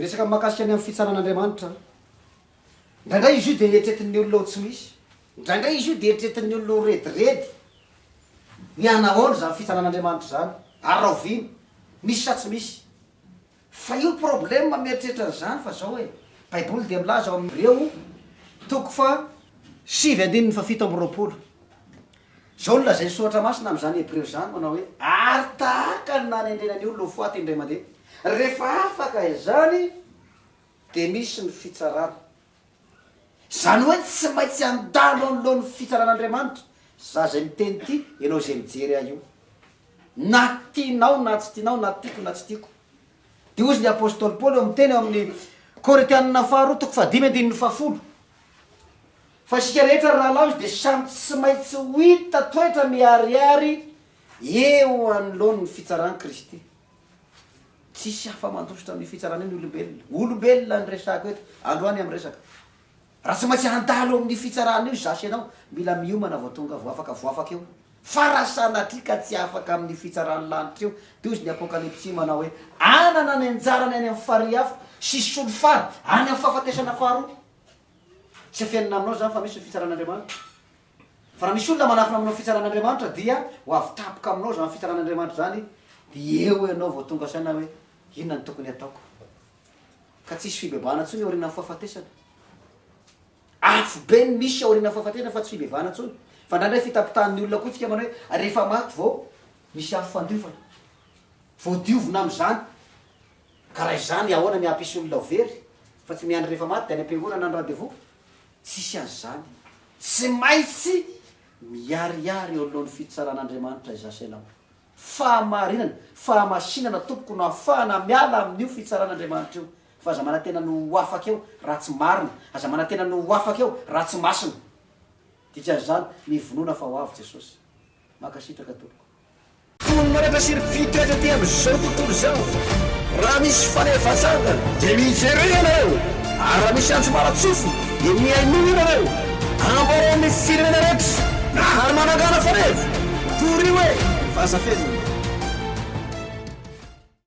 iresaka makasika any amin'ny fitsaran'Andriamanitra indraindray izy io de eritreretin'ny olona tsy misy indraindray izy io de eritreretin'ny olona rediredy ny anahoana zany fitsaran'Andriamanitra zany ary raha ovino misy sa tsy misy fa io problème mieritreritra zany fa zao hoe baiboly de milaza ao amin'ireo toko fa 7:7 zao no lazay soratra masina am'izany hebreo zany manao hoe ary tahaka ny nanendrenany olona ho foaty indray mandeha rehefa afaka izany de misy ny fitsarana zany hoe tsy maintsy andalo anolohan'ny fitsaran'Andriamanitra za zay miteny ty ianao zay mijery ahy io na tianao na tsy tianao na tiako na tsy tiako de ozy ny apôstôly Paoly eo miteny eo amin'ny Korintianina faharoa toko 5:10 fa sika rehetra rahalahy de samy tsy maintsy ho hita toetra miariary eo anolohan'ny fitsarany Kristy tsisy hafa mandositra amin'ny fitsarana ny olombelona ny resaka eto androany amin'ny resaka raha tsy maintsy andalo amin'ny fitsarana io zasy ianao mila miomana vao tonga voafaka eo fa raha sanatrika tsy afaka amin'ny fitsarany lanitra eo de ozy ny apokalypsy manao hoe anana ny anjarany any amin'ny fary hafa sy solo fary any amin'ny fahafatesana faharoa tsy afianina aminao zany fa misy ny fitsaran'Andriamanitra fa raha misy olona manafina aminao fitsaran'Andriamanitra dia ho avy tapoka aminao zany fitsaran'Andriamanitra zany de eo ianao vao tonga saina hoe inona ny tokony ataoko ka tsisy fibebahana tsony aoriana ny fahafatesana afo be ny misy aoriana fahafatesana fa tsy fibebahana tsony fa ndraindray fitapitahan'ny olona koa tsika manao hoe rehefa maty vao misy afo fandiovana vao diovina am'izany ka raha izany ahoana miampisy olona ho very fa tsy miandry rehefa maty de any am-piangonana ny rendez-vous tsisy azy zany tsy maintsy miariary eo alohan'ny fitsaran'Andriamanitra izasy ianao fahamarinana fahamasinana tompoko no ahafahana miala amin'io fitsaran'Andriamanitra io fa aza manantena no ho afaka eo raha tsy marina aza manantena no ho afaka eo raha tsy masina dikan'izany zany mivonoana fa ho avy Jesosy makasitraka tompoko maraka siripitoetra ty am'izao tontolo zao raha misy fanefatsangana de mijery ianareo ary raha misy antso maratsofo de miainoa ianareo ambarao amin'ny firenena rehetra ary manangana fanevo tory hoe fazafezana